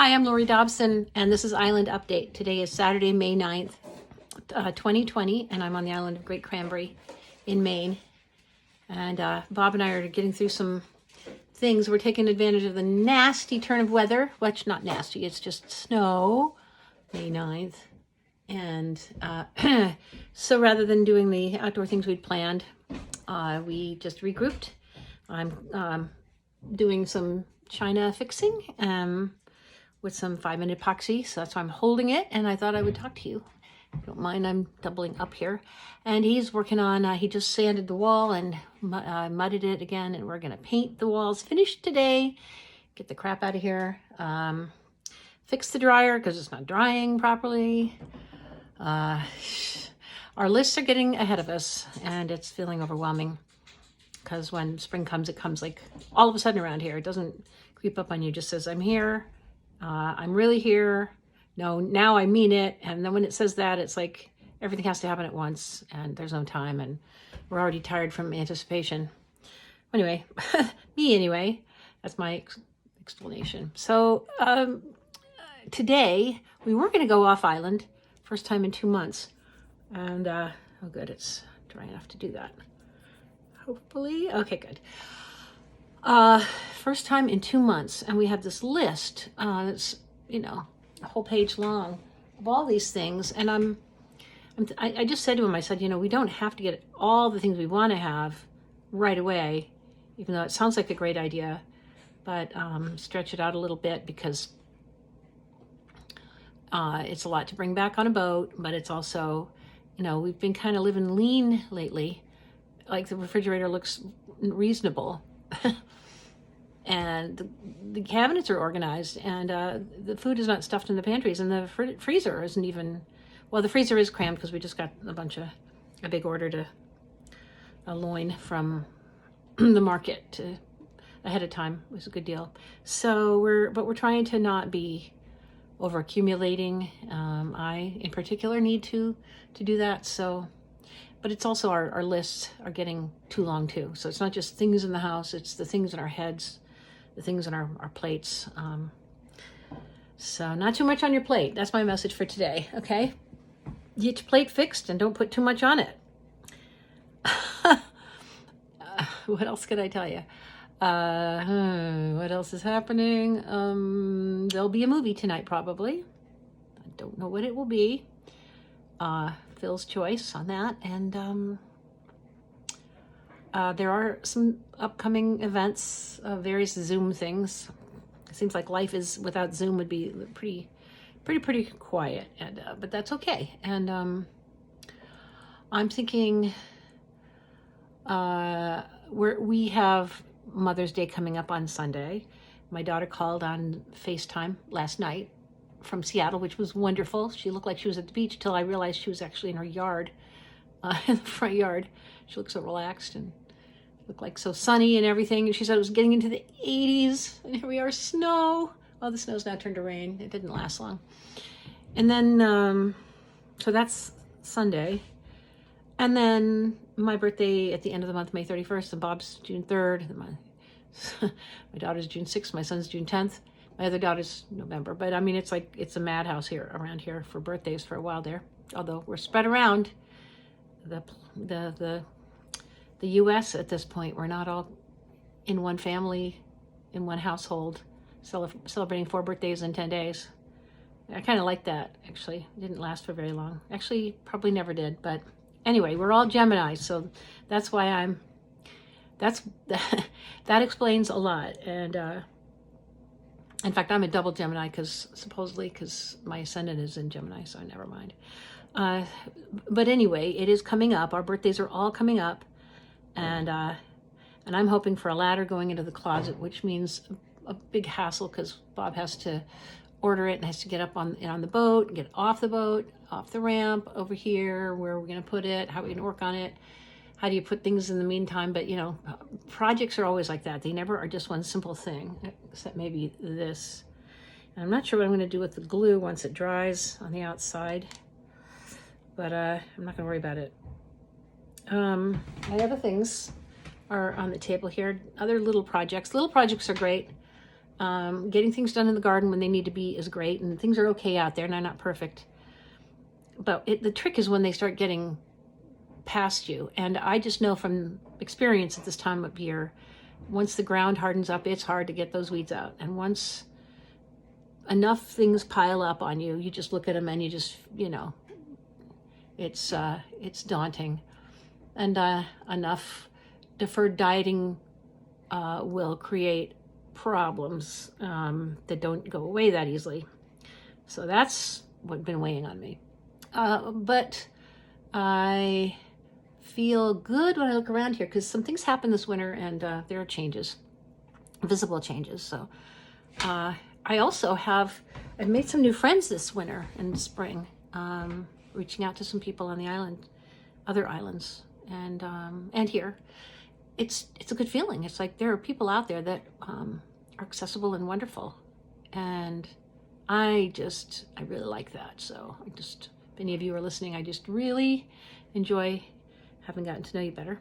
Hi, I'm Laurie Dobson, and this is Island Update. Today is Saturday, May 9th, 2020, and I'm on the island of Great Cranberry in Maine. And Bob and I are getting through some things. We're taking advantage of the nasty turn of weather, which not nasty, it's just snow, May 9th. And so rather than doing the outdoor things we'd planned, we just regrouped. I'm doing some china fixing with some 5-minute epoxy, so that's why I'm holding it, and I thought I would talk to you. If you don't mind, I'm doubling up here. And he's working on, he just sanded the wall and mudded it again, and we're gonna paint the walls. Finished today. Get the crap out of here. Fix the dryer because it's not drying properly. Our lists are getting ahead of us, and it's feeling overwhelming because when spring comes, it comes like all of a sudden around here. It doesn't creep up on you, it just says, I'm here. I'm really here. No, now I mean it. And then when it says that, it's like everything has to happen at once and there's no time and we're already tired from anticipation. Anyway, me anyway, that's my explanation. So today we were going to go off island, first time in 2 months. And oh good, it's dry enough to do that. Hopefully. Okay, good. First time in 2 months, and we have this list that's, you know, a whole page long of all these things. And I just said to him, I said, you know, we don't have to get all the things we want to have right away, even though it sounds like a great idea, but stretch it out a little bit because it's a lot to bring back on a boat, but it's also, you know, we've been kind of living lean lately. Like the refrigerator looks reasonable. And the cabinets are organized, and the food is not stuffed in the pantries, and the freezer isn't even, well, the freezer is crammed because we just got a big order to a loin from the market ahead of time. It was a good deal. So we're trying to not be over accumulating. I in particular need to do that. So, but it's also our lists are getting too long too. So it's not just things in the house, it's the things in our heads, the things in our plates. So not too much on your plate. That's my message for today, okay? Get your plate fixed and don't put too much on it. What else could I tell you? What else is happening? There'll be a movie tonight probably. I don't know what it will be. Phil's choice on that. And there are some upcoming events, various Zoom things. It seems like life is without Zoom would be pretty quiet, and but that's okay. And I'm thinking we have Mother's Day coming up on Sunday. My daughter called on FaceTime last night from Seattle, which was wonderful. She looked like she was at the beach till I realized she was actually in her yard, in the front yard. She looked so relaxed and looked like so sunny and everything. And she said it was getting into the 80s, and here we are, snow. Well, the snow's now turned to rain. It didn't last long. And then, so that's Sunday. And then my birthday at the end of the month, May 31st, and Bob's June 3rd. My daughter's June 6th, my son's June 10th. My other daughter's November. But I mean, it's like, it's a madhouse here, around here for birthdays for a while there. Although we're spread around the U.S. at this point. We're not all in one family, in one household, celebrating 4 birthdays in 10 days. I kind of like that, actually. It didn't last for very long. Actually, probably never did. But anyway, we're all Gemini, so that's why that explains a lot. And in fact, I'm a double Gemini supposedly because my ascendant is in Gemini, so never mind. But anyway, it is coming up. Our birthdays are all coming up. And I'm hoping for a ladder going into the closet, which means a big hassle because Bob has to order it and has to get up on the boat, get off the boat, off the ramp, over here, where we're going to put it, how we're going to work on it, how do you put things in the meantime. But, you know, projects are always like that. They never are just one simple thing, except maybe this. And I'm not sure what I'm going to do with the glue once it dries on the outside, but I'm not going to worry about it. My other things are on the table here. Other little projects. Little projects are great. Getting things done in the garden when they need to be is great, and things are okay out there, and they're not perfect. But the trick is when they start getting past you. And I just know from experience at this time of year, once the ground hardens up, it's hard to get those weeds out. And once enough things pile up on you, you just look at them and you just, it's daunting. And enough deferred dieting will create problems that don't go away that easily. So that's what's been weighing on me. But I feel good when I look around here because some things happened this winter, and there are changes, visible changes. So I also I've made some new friends this winter and spring, reaching out to some people on the island, other islands, and here. It's a good feeling. It's like there are people out there that are accessible and wonderful, and I really like that. So if any of you are listening, I just really enjoy having gotten to know you better.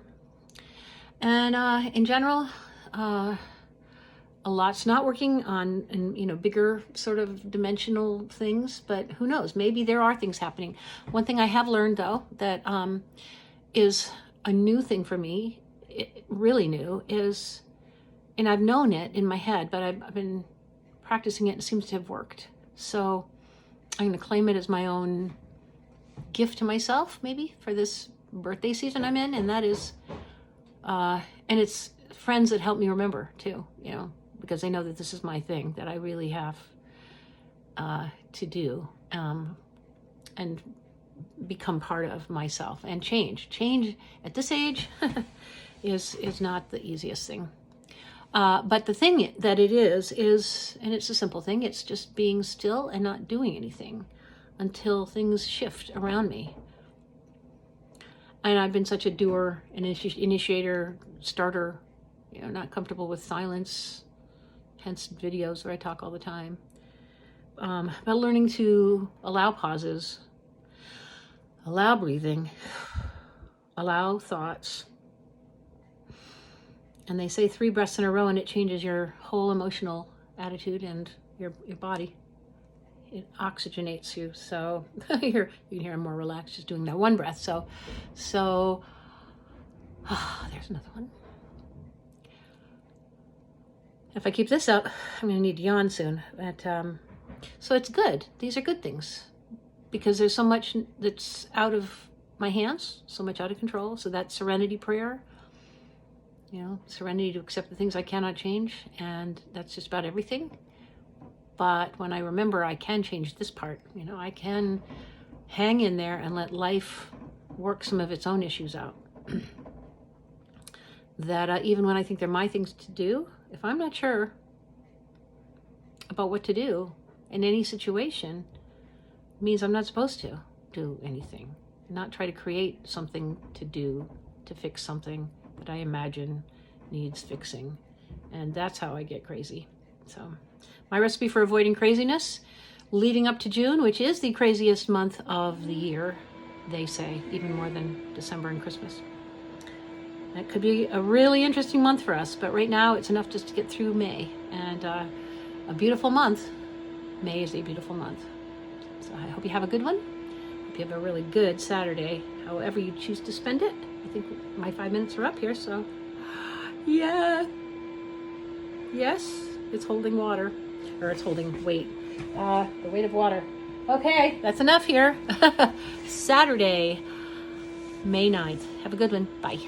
And in general, a lot's not working on, bigger sort of dimensional things, but who knows? Maybe there are things happening. One thing I have learned, though, that is a new thing for me, really new, is, and I've known it in my head, but I've been practicing it and it seems to have worked. So I'm going to claim it as my own gift to myself, maybe, for this birthday season I'm in, and that is, and it's friends that help me remember, too, because they know that this is my thing, that I really have to do, and become part of myself, and change at this age is not the easiest thing, but the thing that it is, and it's a simple thing, it's just being still and not doing anything until things shift around me. And I've been such a doer, an initiator, starter, not comfortable with silence, hence videos where I talk all the time. But learning to allow pauses, allow breathing, allow thoughts. And they say 3 breaths in a row and it changes your whole emotional attitude and your body. It oxygenates you, so you can hear I'm more relaxed just doing that one breath. So there's another one. If I keep this up, I'm going to need to yawn soon. But so it's good. These are good things because there's so much that's out of my hands, so much out of control. So that Serenity Prayer, serenity to accept the things I cannot change, and that's just about everything. But when I remember I can change this part, I can hang in there and let life work some of its own issues out. That even when I think they're my things to do, if I'm not sure about what to do in any situation, it means I'm not supposed to do anything. Not try to create something to do to fix something that I imagine needs fixing. And that's how I get crazy. So my recipe for avoiding craziness leading up to June, which is the craziest month of the year, they say, even more than December and Christmas. That could be a really interesting month for us, but right now it's enough just to get through May. And a beautiful month. May is a beautiful month. So I hope you have a good one. Hope you have a really good Saturday, however you choose to spend it. I think my 5 minutes are up here, so yeah. Yes, it's holding water. Or it's holding weight. The weight of water. Okay, that's enough here. Saturday, May 9th. Have a good one. Bye.